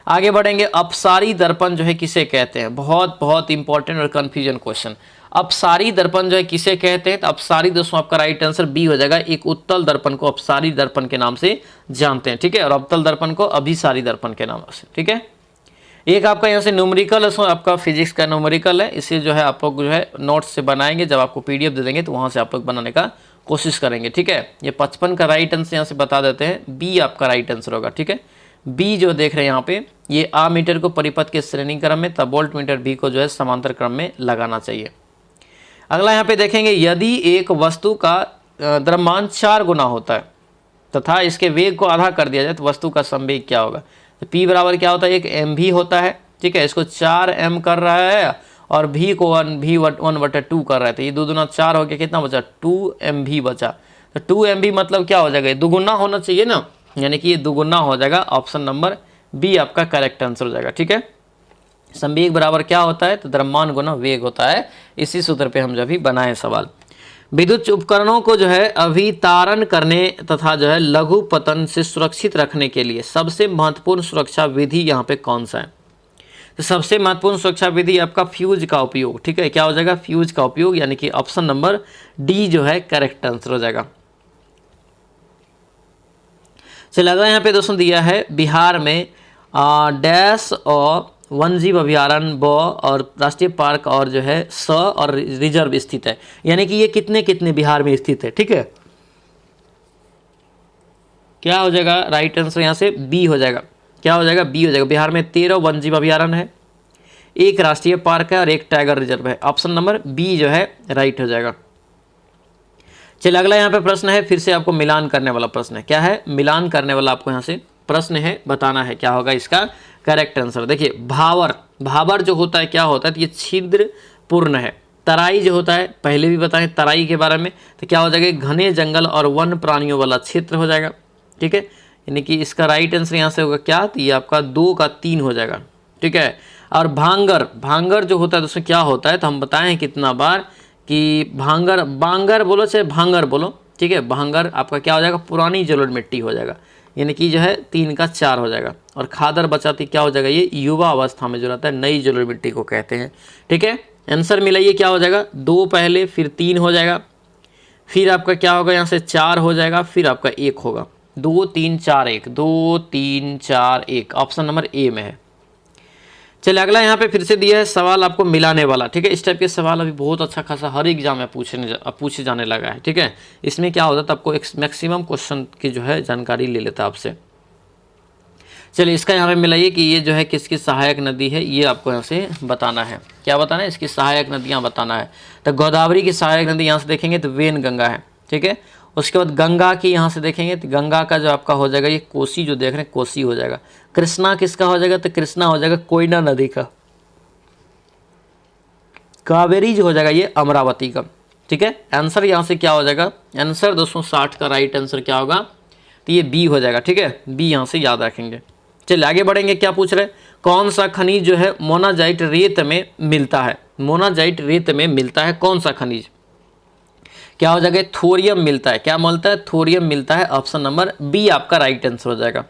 आगे बढ़ेंगे। अपसारी दर्पण जो है किसे कहते हैं? बहुत बहुत इंपॉर्टेंट और कंफ्यूजन क्वेश्चन। अपसारी दर्पण जो है किसे कहते हैं? तो अपसारी दोस्तों आपका राइट आंसर बी हो जाएगा। एक उत्तल दर्पण को अपसारी दर्पण के नाम से जानते हैं। ठीक है, और अवतल दर्पण को अभिसारी दर्पण के नाम से। ठीक है, एक आपका यहाँ से न्यूमेरिकल है, आपका फिजिक्स का न्यूमेरिकल है। इसे जो है आप लोग जो है नोट्स से बनाएंगे, जब आपको पीडीएफ दे देंगे तो वहाँ से आप लोग बनाने का कोशिश करेंगे। ठीक है, ये 55 का राइट आंसर यहाँ से बता देते हैं, बी आपका राइट आंसर होगा। ठीक है, बी जो देख रहे हैं यहाँ पे, ये आ मीटर को परिपथ के श्रेणी क्रम में, तब वोल्ट मीटर बी को जो है समांतर क्रम में लगाना चाहिए। अगला यहाँ पे देखेंगे, यदि एक वस्तु का द्रव्यमान 4 गुना होता है तथा इसके वेग को आधा कर दिया जाए तो वस्तु का संवेग क्या होगा? तो P बराबर क्या होता है? एक mv होता है। ठीक है, इसको 4m कर रहा है और v को 1v1/2 कर रहा है, तो ये 2 दूना 4 हो गया, कितना बचा? 2mv बचा। तो 2mv मतलब क्या हो जाएगा? दुगुना होना चाहिए ना, यानी कि ये दुगुना हो जाएगा। ऑप्शन नंबर बी आपका करेक्ट आंसर हो जाएगा। ठीक है, संवेग बराबर क्या होता है? तो द्रव्यमान गुना वेग होता है। इसी सूत्र पे हम जो भी बनाए सवाल। विद्युत उपकरणों को जो है अभितारण करने तथा जो है लघु पतन से सुरक्षित रखने के लिए सबसे महत्वपूर्ण सुरक्षा विधि यहाँ पे कौन सा है? तो सबसे महत्वपूर्ण सुरक्षा विधि आपका फ्यूज का उपयोग। ठीक है, क्या हो जाएगा? फ्यूज का उपयोग, यानी कि ऑप्शन नंबर डी जो है करेक्ट आंसर हो जाएगा। चलिए अगला यहाँ पे दोस्तों दिया है, बिहार में डैश और वन्यजीव अभयारण्य ब और राष्ट्रीय पार्क और जो है स और रिजर्व स्थित है, यानी कि ये कितने कितने बिहार में स्थित है? ठीक है, क्या हो जाएगा? राइट आंसर यहाँ से बी हो जाएगा। क्या हो जाएगा? बी हो जाएगा। बिहार में 13 वन्यजीव अभयारण्य है, 1 राष्ट्रीय पार्क है और 1 टाइगर रिजर्व है। ऑप्शन नंबर बी जो है राइट हो जाएगा। चलिए अगला यहाँ पे प्रश्न है, फिर से आपको मिलान करने वाला प्रश्न है। क्या है? मिलान करने वाला आपको यहाँ से प्रश्न है, बताना है क्या होगा इसका करेक्ट आंसर। देखिए, भावर, भावर जो होता है क्या होता है? तो ये छिद्र पूर्ण है। तराई जो होता है, पहले भी बताएं तराई के बारे में, तो क्या हो जाएगा? घने जंगल और वन प्राणियों वाला क्षेत्र हो जाएगा। ठीक है, यानी कि इसका राइट आंसर यहाँ से होगा क्या? तो ये आपका 2 का 3 हो जाएगा। ठीक है, और भांगर, भांगर जो होता है दोस्तों क्या होता है? तो हम बताएं कितना बार कि भांगर, बांगर बोलो चाहे भांगर बोलो। ठीक है, भांगर आपका क्या हो जाएगा? पुरानी जलोढ़ मिट्टी हो जाएगा, यानी कि जो है 3 का 4 हो जाएगा। और खादर बचाती क्या हो जाएगा? ये युवा अवस्था में जो रहता है, नई जलोढ़ मिट्टी को कहते हैं। ठीक है, आंसर मिलाइए, क्या हो जाएगा? 2 पहले, फिर 3 हो जाएगा, फिर आपका क्या होगा? यहाँ से 4 हो जाएगा, फिर आपका 1 होगा। 2 3 4 1, 2 3 4 1, ऑप्शन नंबर ए में है। चलिए अगला यहाँ पे फिर से दिया है सवाल आपको मिलाने वाला। ठीक है, इस टाइप के सवाल अभी बहुत अच्छा खासा हर एग्जाम में पूछे जाने लगा है। ठीक है, इसमें क्या होता है? तो आपको एक मैक्सिमम क्वेश्चन की जो है जानकारी ले लेता है आपसे। चलिए इसका यहाँ पे मिलाइए कि ये जो है किसकी सहायक नदी है, ये आपको यहाँ से बताना है। क्या बताना है? इसकी सहायक नदियाँ बताना है। तो गोदावरी की सहायक नदी यहाँ से देखेंगे तो वेन गंगा है। ठीक है, उसके बाद गंगा की यहाँ से देखेंगे तो गंगा का जो आपका हो जाएगा ये कोसी, जो देख रहे हैं कोसी हो जाएगा। कृष्णा किसका हो जाएगा? तो कृष्णा हो जाएगा कोयना नदी का। कावेरी जो हो जाएगा ये अमरावती का। ठीक है, आंसर यहाँ से क्या हो जाएगा? आंसर दोस्तों 60 का राइट आंसर क्या होगा? तो ये बी हो जाएगा। ठीक है, बी यहाँ से याद रखेंगे। चलिए आगे बढ़ेंगे। क्या पूछ रहे हैं? कौन सा खनिज जो है मोनाजाइट रेत में मिलता है? मोनाजाइट रेत में मिलता है कौन सा खनिज? क्या हो जाएगा? थोरियम मिलता है। क्या मिलता है? थोरियम मिलता है। ऑप्शन नंबर बी आपका राइट आंसर हो जाएगा।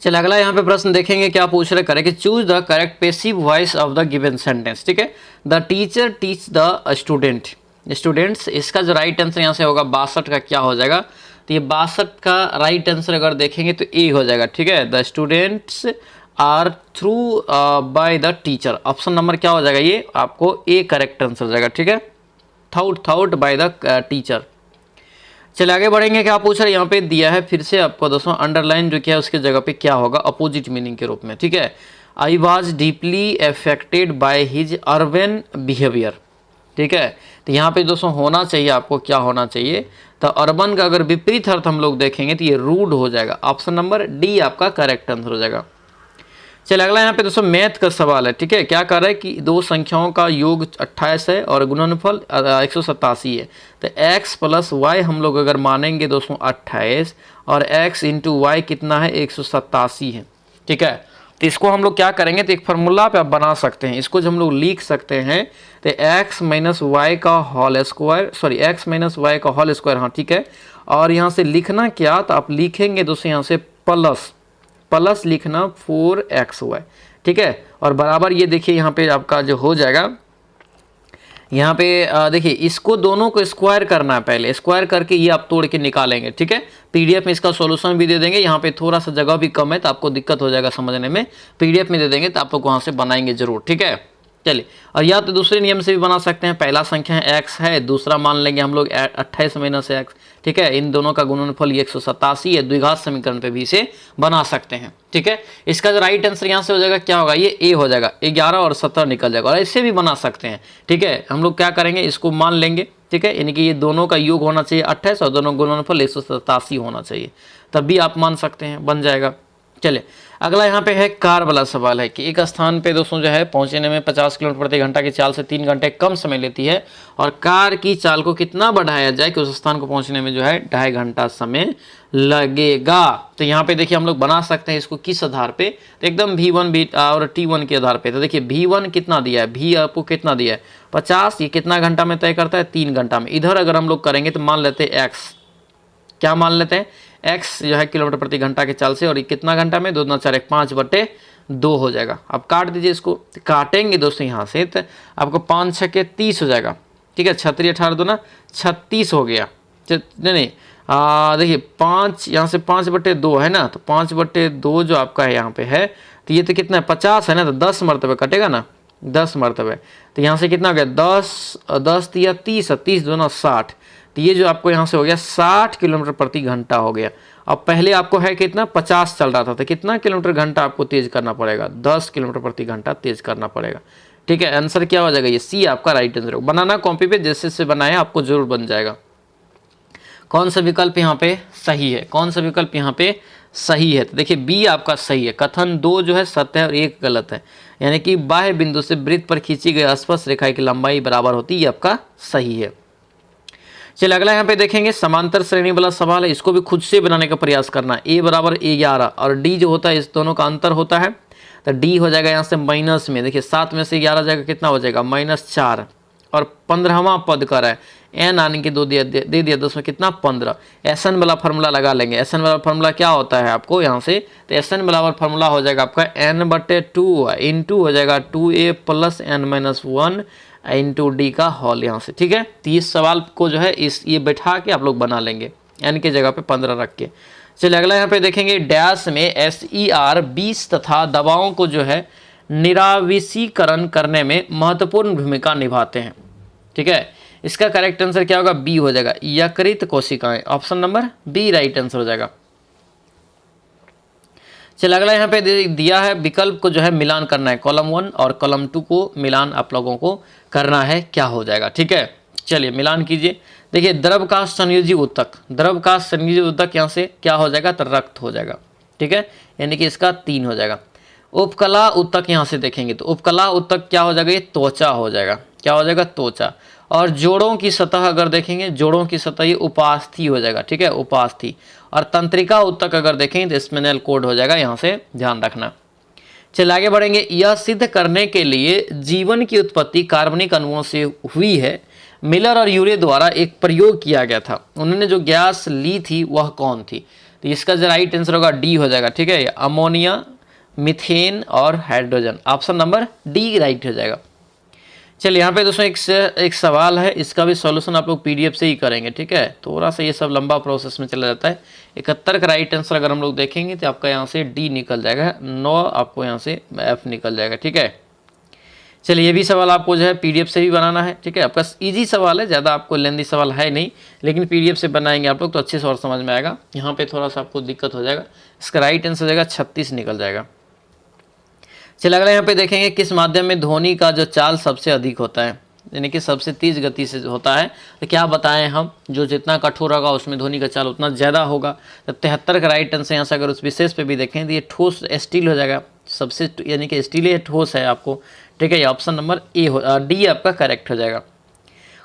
चलिए अगला यहाँ पे प्रश्न देखेंगे। क्या पूछ रहे? करें कि choose the correct passive voice of the given sentence. ठीक है, the teacher teach the student, students, इसका जो राइट आंसर यहाँ से होगा 62 का क्या हो जाएगा? तो ये 62 का राइट आंसर अगर देखेंगे तो ए हो जाएगा। ठीक है, the students are through by the teacher. Option number क्या हो जाएगा? ये आपको ए करेक्ट आंसर हो जाएगा। ठीक है, थॉट बाय द टीचर। चलिए आगे बढ़ेंगे। क्या पूछ रहे? यहाँ पे दिया है फिर से आपको दोस्तों अंडरलाइन जो क्या है उसके जगह पे क्या होगा? अपोजिट मीनिंग के रूप में। ठीक है, I was deeply affected by his urban behaviour. ठीक है। तो यहाँ पे दोस्तों होना चाहिए आपको क्या होना चाहिए, तो अर्बन का अगर विपरीत अर्थ हम लोग देखेंगे तो ये रूड हो जाएगा। ऑप्शन नंबर डी आपका करेक्ट आंसर हो जाएगा। चलिए अगला यहाँ पे दोस्तों मैथ का सवाल है, ठीक है। क्या कर रहा है कि दो संख्याओं का योग 28 है और गुणनफल 187 है। तो x प्लस वाई हम लोग अगर मानेंगे दोस्तों 28 और x इंटू वाई कितना है 187 है, ठीक है। तो इसको हम लोग क्या करेंगे, तो एक फार्मूला पे आप बना सकते हैं, इसको जो हम लोग लिख सकते हैं तो x माइनस वाई का whole square, sorry x minus Y का होल स्क्वायर, हाँ ठीक है। और यहाँ से लिखना क्या, तो आप लिखेंगे दोस्तों यहाँ से प्लस लिखना 4xy, ठीक है। और बराबर ये देखिए यहाँ पे आपका जो हो जाएगा, यहाँ पे देखिए इसको दोनों को स्क्वायर करना है, पहले स्क्वायर करके ये आप तोड़ के निकालेंगे, ठीक है। पीडीएफ में इसका सॉल्यूशन भी दे देंगे, यहाँ पे थोड़ा सा जगह भी कम है तो आपको दिक्कत हो जाएगा समझने में, पीडीएफ में दे देंगे तो आप लोग वहाँ से बनाएंगे जरूर, ठीक है। चलिए, और या तो दूसरे नियम से भी बना सकते हैं, पहला संख्या x है, दूसरा मान लेंगे हम लोग 28 माइनस x, ठीक है। इन दोनों का गुणनफल 187 है, द्विघात समीकरण पे भी इसे बना सकते हैं, ठीक है। इसका जो राइट आंसर यहाँ से हो जाएगा क्या होगा, ये a हो जाएगा, 11 और 17 निकल जाएगा। और इससे भी बना सकते हैं, ठीक है। हम लोग क्या करेंगे, इसको मान लेंगे, ठीक है, यानी कि ये दोनों का योग होना चाहिए 28 और दोनों गुणनफल 187 होना चाहिए, तब भी आप मान सकते हैं, बन जाएगा। चलिए अगला यहाँ पे है कार वाला सवाल है कि एक स्थान पे दोस्तों जो है पहुंचने में 50 किलोमीटर प्रति घंटा की चाल से 3 घंटे कम समय लेती है और कार की चाल को कितना बढ़ाया जाए कि उस स्थान को पहुंचने में जो है 2.5 घंटा समय लगेगा। तो यहाँ पे देखिए हम लोग बना सकते हैं इसको किस आधार पे, तो एकदम V1 और T1 के आधार पे। तो देखिए V1 कितना दिया है, V आपको कितना दिया है 50, ये कितना घंटा में तय करता है 3 घंटा में। इधर अगर हम लोग करेंगे तो मान लेते हैं x, क्या मान लेते हैं x जो है किलोमीटर प्रति घंटा के चाल से, और ये कितना घंटा में 2 दूना 4 5/2 हो जाएगा। अब काट दीजिए इसको, तो काटेंगे दोस्तों यहाँ से तो आपको 5 6 के 30 हो जाएगा, ठीक है। 36 18 दूना 36 हो गया, नहीं देखिए 5 यहाँ से 5/2 है ना, तो 5/2 जो आपका है यहाँ पे है, तो ये तो कितना है 50 है ना, तो 10 मरतबे कटेगा ना, 10 मरतबे। तो यहाँ से कितना हो गया 10 दिया 30, 30 दूना 60, तो ये जो आपको यहाँ से हो गया 60 किलोमीटर प्रति घंटा हो गया। अब पहले आपको है कितना 50 चल रहा था, तो कितना किलोमीटर घंटा आपको तेज करना पड़ेगा, 10 किलोमीटर प्रति घंटा तेज करना पड़ेगा, ठीक है। आंसर क्या हो जाएगा, ये सी आपका राइट आंसर। बनाना कॉपी पे जैसे से बनाया आपको जरूर बन जाएगा। कौन सा विकल्प यहाँ पे सही है, कौन सा विकल्प यहाँ पे सही है, तो देखिए बी आपका सही है। कथन 2 जो है सत्य है और 1 गलत है, यानी कि बाह्य बिंदु से वृत्त पर खींची गई स्पर्श रेखा की लंबाई बराबर होती है, ये आपका सही है। चलिए अगला यहाँ पे देखेंगे समांतर श्रेणी वाला सवाल है, इसको भी खुद से बनाने का प्रयास करना है। a बराबर 11 और d जो होता है इस दोनों का अंतर होता है, तो d हो जाएगा यहाँ से माइनस में, देखिए 7 में से 11 जाएगा कितना हो जाएगा -4, और 15वां पद कर है n आने के 2 दे दिया 10 में कितना 15। SN वाला फार्मूला लगा लेंगे, SN वाला फार्मूला क्या होता है आपको यहाँ से, तो SN बराबर फार्मूला हो जाएगा आपका n/2 इंटू हो जाएगा 2a + n-1 इंटू डी का हॉल यहाँ से, ठीक है। तो इस सवाल को जो है ये बैठा के आप लोग बना लेंगे n के जगह पे 15 रख के। चलिए अगला यहाँ पे देखेंगे डैश में SER 20 तथा दवाओं को जो है निराविषीकरण करने में महत्वपूर्ण भूमिका निभाते हैं, ठीक है। इसका करेक्ट आंसर क्या होगा, बी हो जाएगा यकृत कोशिकाएं, option number B right answer हो जाएगा। चलिए अगला यहाँ पे दिया है विकल्प को जो है मिलान करना है, कॉलम 1 और कॉलम 2 को मिलान आप लोगों को करना है, क्या हो जाएगा, ठीक है। चलिए मिलान कीजिए। देखिए द्रव का संयोजी ऊतक, द्रव का संयोजी ऊतक यहाँ से क्या हो जाएगा, तो रक्त हो जाएगा, ठीक है, यानी कि इसका 3 हो जाएगा। उपकला ऊतक यहाँ से देखेंगे तो उपकला ऊतक क्या हो जाएगा, ये त्वचा हो जाएगा, क्या हो जाएगा त्वचा। और जोड़ों की सतह अगर देखेंगे, जोड़ों की सतह ये उपास्थि हो जाएगा, ठीक है, उपास्थि। और तंत्रिका ऊतक अगर देखेंगे तो स्पिनल कोड हो जाएगा, यहाँ से ध्यान रखना। चलिए आगे बढ़ेंगे। यह सिद्ध करने के लिए जीवन की उत्पत्ति कार्बनिक अणुओं से हुई है, मिलर और यूरे द्वारा एक प्रयोग किया गया था। उन्होंने जो गैस ली थी वह कौन थी, तो इसका जो राइट आंसर होगा डी हो जाएगा, ठीक है। अमोनिया, मीथेन और hydrogen, option number D right हो जाएगा। चलिए यहाँ पे दोस्तों एक सवाल है, इसका भी सॉल्यूशन आप लोग पीडीएफ से ही करेंगे, ठीक है। थोड़ा सा ये सब लंबा प्रोसेस में चला जाता है। 71 का राइट आंसर अगर हम लोग देखेंगे तो आपका यहाँ से डी निकल जाएगा, 9 आपको यहाँ से एफ निकल जाएगा, ठीक है। चलिए ये भी सवाल आपको जो है पीडीएफ से भी बनाना है, ठीक है। आपका इजी सवाल है, ज़्यादा आपको लेंदी सवाल है नहीं, लेकिन पीडीएफ से बनाएंगे आप लोग तो अच्छे से और समझ में आएगा। यहाँ पे थोड़ा सा आपको दिक्कत हो जाएगा। इसका राइट आंसर हो जाएगा 36 निकल जाएगा। चलिए अगला यहाँ पे देखेंगे किस माध्यम में ध्वनि का जो चाल सबसे अधिक होता है। यानी कि सबसे तेज गति से होता है। तो क्या बताएं हम, जो जितना कठोर होगा उसमें ध्वनि का चाल उतना ज़्यादा होगा। तो 73 का राइट आंसर यहाँ से अगर उस विशेष पे भी देखें तो ये ठोस स्टील हो जाएगा, सबसे यानी कि स्टील ये ठोस है आपको, ठीक है। ये ऑप्शन नंबर डी आपका करेक्ट हो जाएगा।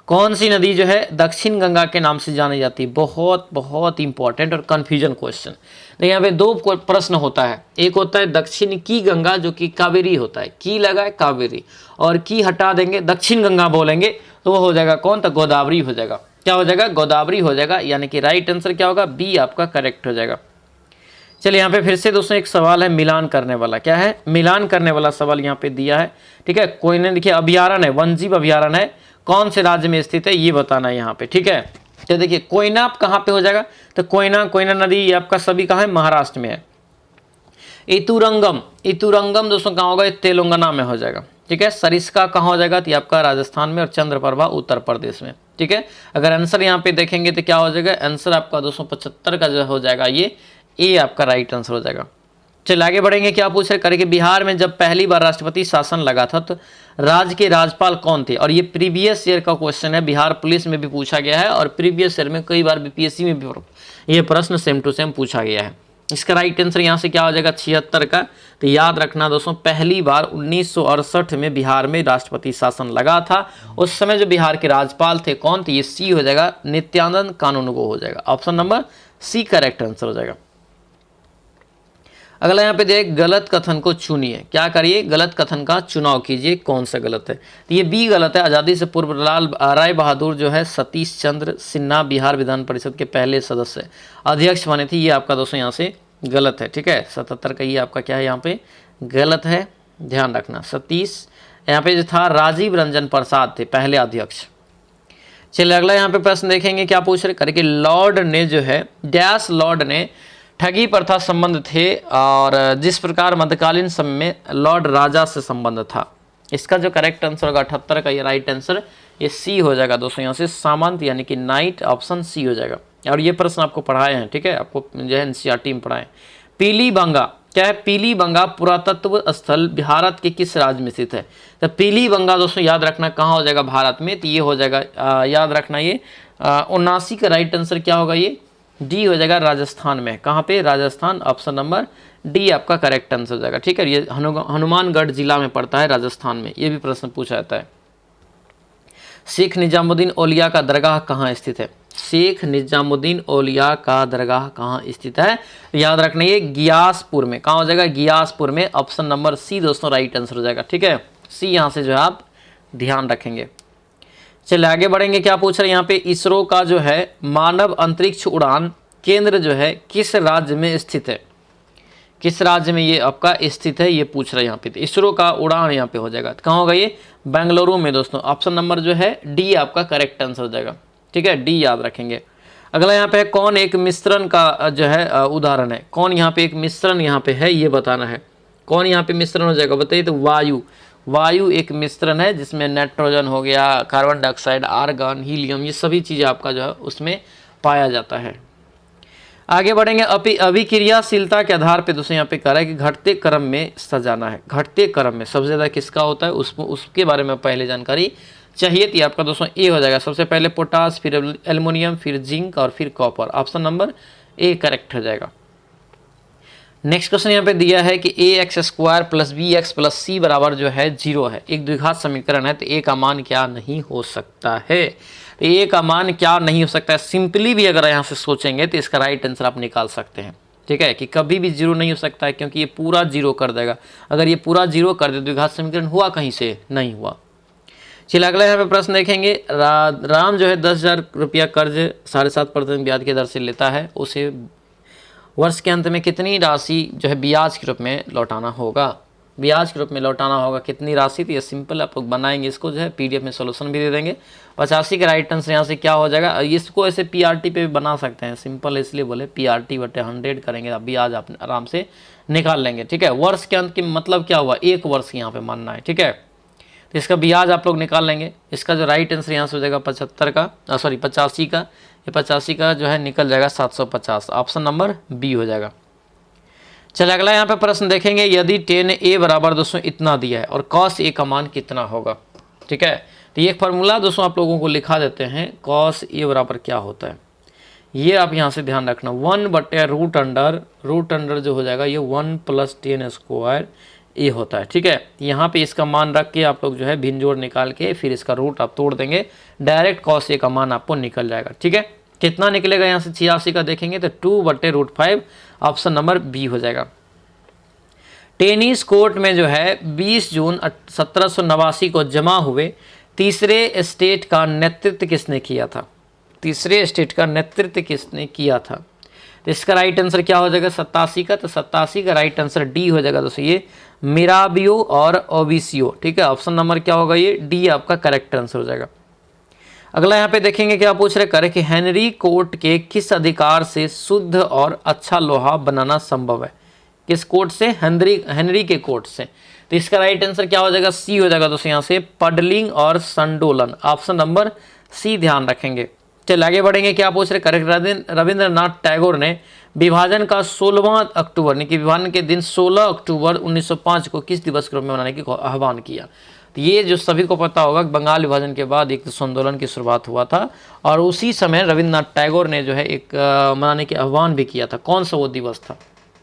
कौन सी नदी जो है दक्षिण गंगा के नाम से जानी जाती है? बहुत बहुत इंपॉर्टेंट और कन्फ्यूजन क्वेश्चन। तो यहाँ पे दो प्रश्न होता है, एक होता है दक्षिण की गंगा जो कि कावेरी होता है, की लगा है कावेरी, और की हटा देंगे दक्षिण गंगा बोलेंगे तो वो हो जाएगा कौन? तो गोदावरी हो जाएगा। क्या हो जाएगा? गोदावरी हो जाएगा। यानी कि राइट आंसर क्या होगा? बी आपका करेक्ट हो जाएगा। चलिए यहाँ पे फिर से दोस्तों एक सवाल है मिलान करने वाला। क्या है? मिलान करने वाला सवाल यहाँ पे दिया है, ठीक है। कोई ने देखिए अभ्यारण्य है, वन्यजीव अभ्यारण्य है, कौन से राज्य में स्थित है ये बताना है यहाँ पे, ठीक है। तो देखिए कोयना कहाँ पे हो जाएगा? तो कोयना नदी ये आपका सभी कहाँ है? महाराष्ट्र में है। इतुरंगम दोस्तों कहाँ होगा? तेलंगाना में हो जाएगा, ठीक है। सरिस्का कहाँ हो जाएगा? तो आपका राजस्थान में, और चंद्रप्रभा उत्तर प्रदेश में, ठीक है। अगर आंसर यहाँ पे देखेंगे तो क्या हो जाएगा? आंसर आपका 275 का जो हो जाएगा ये ए आपका राइट आंसर हो जाएगा। चलिए आगे बढ़ेंगे। क्या पूछ रहे करेंगे? बिहार में जब पहली बार राष्ट्रपति शासन लगा था तो राज्य के राज्यपाल कौन थे? और ये प्रीवियस ईयर का क्वेश्चन है, बिहार पुलिस में भी पूछा गया है और प्रीवियस ईयर में कई बार बीपीएससी में भी ये प्रश्न सेम टू सेम पूछा गया है। इसका राइट आंसर यहाँ से क्या हो जाएगा? 76 का। तो याद रखना दोस्तों, पहली बार 1968 में बिहार में राष्ट्रपति शासन लगा था। उस समय जो बिहार के राज्यपाल थे कौन थे? ये सी हो जाएगा, नित्यानंद कानूनगो हो जाएगा। Option number C correct answer हो जाएगा। अगला यहाँ पे देख, गलत कथन को चुनिए। क्या करिए? गलत कथन का चुनाव कीजिए, कौन सा गलत है? तो ये बी गलत है। आज़ादी से पूर्व लाल राय बहादुर जो है सतीश चंद्र सिन्हा बिहार विधान परिषद के पहले सदस्य अध्यक्ष बने थे। ये आपका दोस्तों यहाँ से गलत है, ठीक है। 77 का ये आपका क्या है? यहाँ पे गलत है, ध्यान रखना। सतीश यहाँ पे जो था राजीव रंजन प्रसाद थे पहले अध्यक्ष। चलिए अगला यहाँ पे प्रश्न देखेंगे। क्या पूछ रहे करके? लॉर्ड ने जो है डैश लॉर्ड ने ठगी प्रथा संबंध थे, और जिस प्रकार मध्यकालीन समय में लॉर्ड राजा से संबंध था। इसका जो करेक्ट आंसर होगा 78 का ये राइट आंसर ये सी हो जाएगा दोस्तों, यहाँ से सामंत यानी कि नाइट, ऑप्शन सी हो जाएगा। और ये प्रश्न आपको पढ़ाए हैं, ठीक है, आपको जो है एनसीईआरटी में पढ़ाए। पीलीबंगा क्या है? पीलीबंगा पुरातत्व स्थल भारत के किस राज्य में स्थित है? तो पीलीबंगा दोस्तों याद रखना कहाँ हो जाएगा? भारत में। तो ये हो जाएगा याद रखना ये 79 का राइट आंसर क्या होगा? ये डी हो जाएगा, राजस्थान में। कहाँ पे? राजस्थान। ऑप्शन नंबर डी आपका करेक्ट आंसर हो जाएगा, ठीक है। ये हनुमानगढ़ जिला में पड़ता है, राजस्थान में। ये भी प्रश्न पूछा जाता है। शेख निजामुद्दीन औलिया का दरगाह कहाँ स्थित है? शेख निजामुद्दीन औलिया का दरगाह कहाँ स्थित है? याद रखना ये गियासपुर में। कहाँ हो जाएगा? गियासपुर में। ऑप्शन नंबर सी दोस्तों राइट आंसर हो जाएगा, ठीक है। सी यहाँ से जो है आप ध्यान रखेंगे। चलिए आगे बढ़ेंगे। क्या पूछ रहे हैं यहाँ पे? इसरो का जो है मानव अंतरिक्ष उड़ान केंद्र जो है किस राज्य में स्थित है? किस राज्य में ये आपका स्थित है ये पूछ रहे हैं यहाँ पे। तो इसरो का उड़ान यहाँ पे हो जाएगा, कहाँ होगा ये? बेंगलुरु में दोस्तों। ऑप्शन नंबर जो है डी आपका करेक्ट आंसर हो जाएगा, ठीक है। डी याद रखेंगे। अगला यहाँ पे है कौन एक मिश्रण का जो है उदाहरण है? कौन यहाँ पे एक मिश्रण यहाँ पे है ये बताना है। कौन यहाँ पे मिश्रण हो जाएगा बताइए? तो वायु एक मिश्रण है जिसमें नाइट्रोजन हो गया, कार्बन डाइऑक्साइड, आर्गन, हीलियम, ये सभी चीज़ें आपका जो है उसमें पाया जाता है। आगे बढ़ेंगे। अभिक्रियाशीलता के आधार पे दोस्तों यहाँ पे कह रहा है कि घटते क्रम में सजाना है। घटते क्रम में सबसे ज़्यादा किसका होता है उसके बारे में पहले जानकारी चाहिए थी आपका दोस्तों। ए हो जाएगा सबसे पहले पोटास, फिर एल्युमिनियम, फिर जिंक और फिर copper. Option number A correct हो जाएगा। नेक्स्ट क्वेश्चन यहाँ पे दिया है कि a x square plus b x plus c बराबर जो है 0 है, एक द्विघात समीकरण है। तो ए का मान क्या नहीं हो सकता है? तो ए का मान क्या नहीं हो सकता है? सिंपली भी अगर यहाँ से सोचेंगे तो इसका राइट आंसर आप निकाल सकते हैं, ठीक है, कि कभी भी 0 नहीं हो सकता है, क्योंकि ये पूरा 0 कर देगा। अगर ये पूरा 0 कर दे द्विघात समीकरण हुआ कहीं से? नहीं हुआ। चलिए अगला यहाँ पे प्रश्न देखेंगे। राम जो है 10,000 रुपया कर्ज 7.5% ब्याज की दर से लेता है, उसे वर्ष के अंत में कितनी राशि जो है ब्याज के रूप में लौटाना होगा? ब्याज के रूप में लौटाना होगा कितनी राशि? तो ये सिंपल आप लोग बनाएंगे, इसको जो है पीडीएफ में सॉल्यूशन भी दे देंगे। 85 का राइट आंसर यहाँ से क्या हो जाएगा? इसको ऐसे पीआरटी पे भी बना सकते हैं, सिंपल इसलिए बोले पीआरटी बटे 100 करेंगे, अब ब्याज आप आराम से निकाल लेंगे, ठीक है। वर्ष के अंत की मतलब क्या हुआ? 1 वर्ष यहाँ पे मानना है, ठीक है। तो इसका ब्याज आप लोग निकाल लेंगे। इसका जो राइट आंसर यहाँ से हो जाएगा 85 का, ये 85 का जो है निकल जाएगा 750। ऑप्शन नंबर बी हो जाएगा। चलिए अगला यहाँ पे प्रश्न देखेंगे। यदि tan a बराबर दोस्तों इतना दिया है और cos a का मान कितना होगा? ठीक है, तो ये फार्मूला दोस्तों आप लोगों को लिखा देते हैं, कॉस ए बराबर क्या होता है ये आप यहाँ से ध्यान रखना, 1/√अंडर जो हो जाएगा ये 1 + 10² ए होता है। ठीक है, यहाँ पे इसका मान रख के आप लोग जो है भिन्न जोड़ निकाल के फिर इसका रूट आप तोड़ देंगे, डायरेक्ट कॉस ए का मान आपको निकल जाएगा। ठीक है, कितना निकलेगा यहाँ से 86 का देखेंगे तो 2/√5 ऑप्शन नंबर बी हो जाएगा। टेनिस कोर्ट में जो है 20 जून 1789 को जमा हुए तीसरे स्टेट का नेतृत्व किसने किया था? तीसरे स्टेट का नेतृत्व किसने किया था? तो इसका राइट आंसर क्या हो जाएगा 87 का, तो 87 का राइट आंसर डी हो जाएगा दोस्तों, ये मिराबियो और ओबिसियो। ठीक है, ऑप्शन नंबर क्या होगा, ये डी आपका करेक्ट आंसर हो जाएगा। अगला यहाँ पे देखेंगे क्या पूछ रहे करे कि हेनरी कोर्ट के किस अधिकार से शुद्ध और अच्छा लोहा बनाना संभव है? किस कोर्ट से? हेनरी के कोर्ट से। तो इसका राइट आंसर क्या हो जाएगा, सी हो जाएगा दोस्तों, यहाँ से पडलिंग और संडोलन, ऑप्शन नंबर सी ध्यान रखेंगे। चलिए आगे बढ़ेंगे, क्या पूछ रहे करेक्ट, रविंद्रनाथ टैगोर ने विभाजन का 16वां अक्टूबर यानी कि विभाजन के दिन 16 अक्टूबर 1905 को किस दिवस के रूप में मनाने की आह्वान किया? तो ये जो सभी को पता होगा बंगाल विभाजन के बाद एक आंदोलन की शुरुआत हुआ था और उसी समय रविंद्रनाथ टैगोर ने जो है एक मनाने के आह्वान भी किया था। कौन सा वो दिवस था?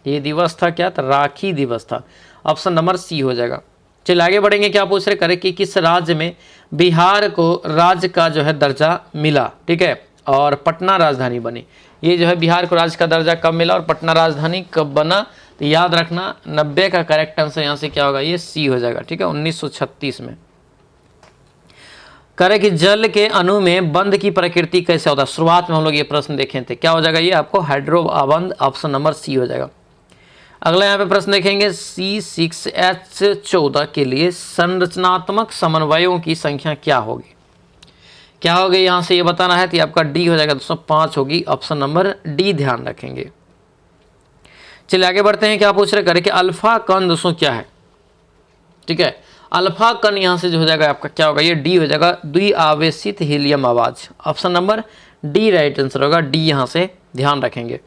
ये दिवस था क्या? था राखी दिवस था, ऑप्शन नंबर सी हो जाएगा। चलिए आगे बढ़ेंगे, क्या पूछ रहे करे कि किस राज्य में बिहार को राज्य का जो है दर्जा मिला? ठीक है, और पटना राजधानी बनी। ये जो है बिहार को राज्य का दर्जा कब मिला और पटना राजधानी कब बना? तो याद रखना 90 का करेक्ट आंसर यहाँ से क्या होगा, ये सी हो जाएगा। ठीक है, 1936 में। करे कि जल के अणु में बंध की प्रकृति कैसे होता है? शुरुआत में हम लोग ये प्रश्न देखे थे, क्या हो जाएगा ये आपको हाइड्रो आबंध, ऑप्शन नंबर सी हो जाएगा। अगला यहाँ पे प्रश्न देखेंगे C6H14 के लिए संरचनात्मक समन्वयों की संख्या क्या होगी? क्या होगी यहाँ से ये बताना है, तो आपका डी हो जाएगा दोस्तों, 5 होगी, ऑप्शन नंबर डी ध्यान रखेंगे। चलिए आगे बढ़ते हैं, क्या पूछ रहे करे कि अल्फा कण दोस्तों क्या है? ठीक है, अल्फा कण यहाँ से जो हो जाएगा आपका क्या होगा, ये डी हो जाएगा, द्विआवेशित हीलियम आवाज, option number D right answer होगा, डी यहाँ से ध्यान रखेंगे।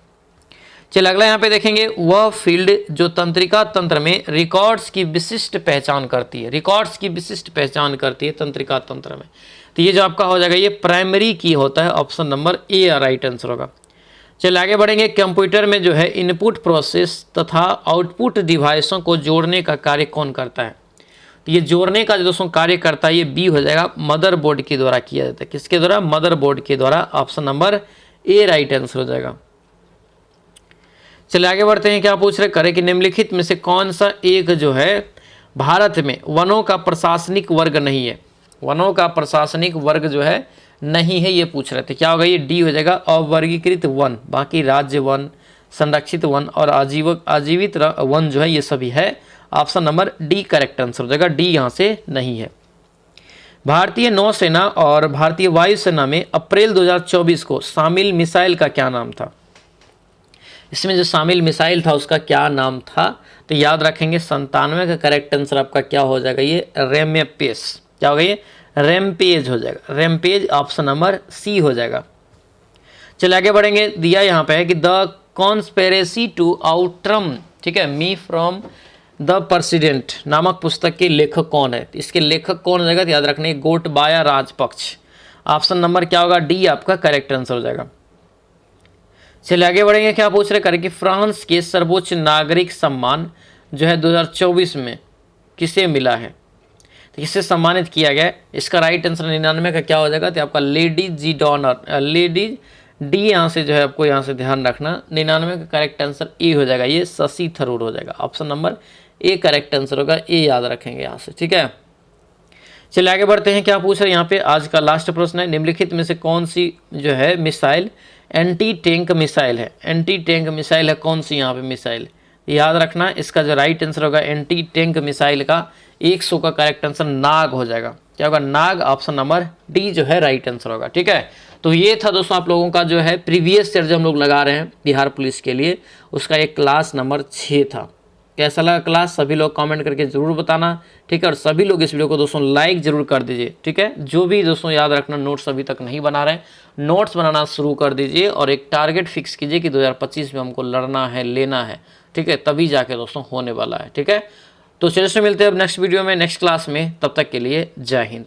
चलिए अगला यहाँ पे देखेंगे, वह फील्ड जो तंत्रिका तंत्र में रिकॉर्ड्स की विशिष्ट पहचान करती है, रिकॉर्ड्स की विशिष्ट पहचान करती है तंत्रिका तंत्र में, तो ये जो आपका हो जाएगा ये प्राइमरी की होता है, ऑप्शन नंबर ए राइट आंसर होगा। चलिए आगे बढ़ेंगे, कंप्यूटर में जो है इनपुट प्रोसेस तथा आउटपुट डिवाइसों को जोड़ने का कार्य कौन करता है? तो ये जोड़ने का जो दोस्तों कार्य करता है ये बी हो जाएगा, मदरबोर्ड के द्वारा किया जाता है। किसके द्वारा? मदरबोर्ड के द्वारा, ऑप्शन नंबर ए राइट आंसर हो जाएगा। चलिए आगे बढ़ते हैं, क्या पूछ रहे करे कि निम्नलिखित में से कौन सा एक जो है भारत में वनों का प्रशासनिक वर्ग नहीं है? वनों का प्रशासनिक वर्ग जो है नहीं है, ये पूछ रहे थे। क्या होगा, ये डी हो जाएगा, अवर्गीकृत वन, बाकी राज्य वन, संरक्षित वन और आजीवित वन जो है ये सभी है, option number D correct answer हो जाएगा, डी यहाँ से नहीं है। भारतीय नौसेना और भारतीय वायुसेना में अप्रैल 2024 को शामिल मिसाइल का क्या नाम था? इसमें जो शामिल मिसाइल था उसका क्या नाम था? तो याद रखेंगे 97 का करेक्ट आंसर आपका क्या हो जाएगा, ये रेमपेस, क्या होगा ये रेमपेज हो जाएगा, रेमपेज, ऑप्शन नंबर सी हो जाएगा। चलिए आगे बढ़ेंगे, दिया यहाँ पे है कि द कॉन्स्पिरेसी टू आउटरम, ठीक है, मी फ्रॉम द प्रेसिडेंट नामक पुस्तक के लेखक कौन है? इसके लेखक कौन हो जाएगा? तो याद रखने गोटबाया राजपक्ष, ऑप्शन नंबर क्या होगा, डी आपका करेक्ट आंसर हो जाएगा। चलिए आगे बढ़ेंगे, क्या पूछ रहे करें कि फ्रांस के सर्वोच्च नागरिक सम्मान जो है 2024 में किसे मिला है? तो किससे सम्मानित किया गया है? इसका राइट आंसर 99 का क्या हो जाएगा, तो आपका लेडी जी डॉनर, लेडी डी यहाँ से जो है आपको यहाँ से ध्यान रखना, 99 का करेक्ट आंसर ए हो जाएगा, ये शशि थरूर हो जाएगा, option number A correct answer होगा, ए याद रखेंगे यहाँ से। ठीक है, चलिए आगे बढ़ते हैं, क्या पूछ रहे हैं यहाँ पे, आज का लास्ट प्रश्न है, निम्नलिखित में से कौन सी जो है मिसाइल एंटी टैंक मिसाइल है? एंटी टैंक मिसाइल है कौन सी यहाँ पे मिसाइल? याद रखना, इसका जो राइट आंसर होगा एंटी टैंक मिसाइल का 100 का करेक्ट आंसर नाग हो जाएगा, क्या होगा, नाग, ऑप्शन नंबर डी जो है राइट आंसर होगा। ठीक है, तो ये था दोस्तों आप लोगों का जो है प्रीवियस ईयर जो हम लोग लगा रहे हैं बिहार पुलिस के लिए, उसका एक क्लास नंबर 6 था। कैसा लगा क्लास? सभी लोग कमेंट करके ज़रूर बताना। ठीक है, और सभी लोग इस वीडियो को दोस्तों लाइक ज़रूर कर दीजिए। ठीक है, जो भी दोस्तों याद रखना नोट्स अभी तक नहीं बना रहे, नोट्स बनाना शुरू कर दीजिए और एक टारगेट फिक्स कीजिए कि 2025 में हमको लड़ना है, लेना है। ठीक है, तभी जाके दोस्तों होने वाला है। ठीक है, तो चलिए मिलते हैं अब नेक्स्ट वीडियो में, नेक्स्ट क्लास में, तब तक के लिए जय हिंद।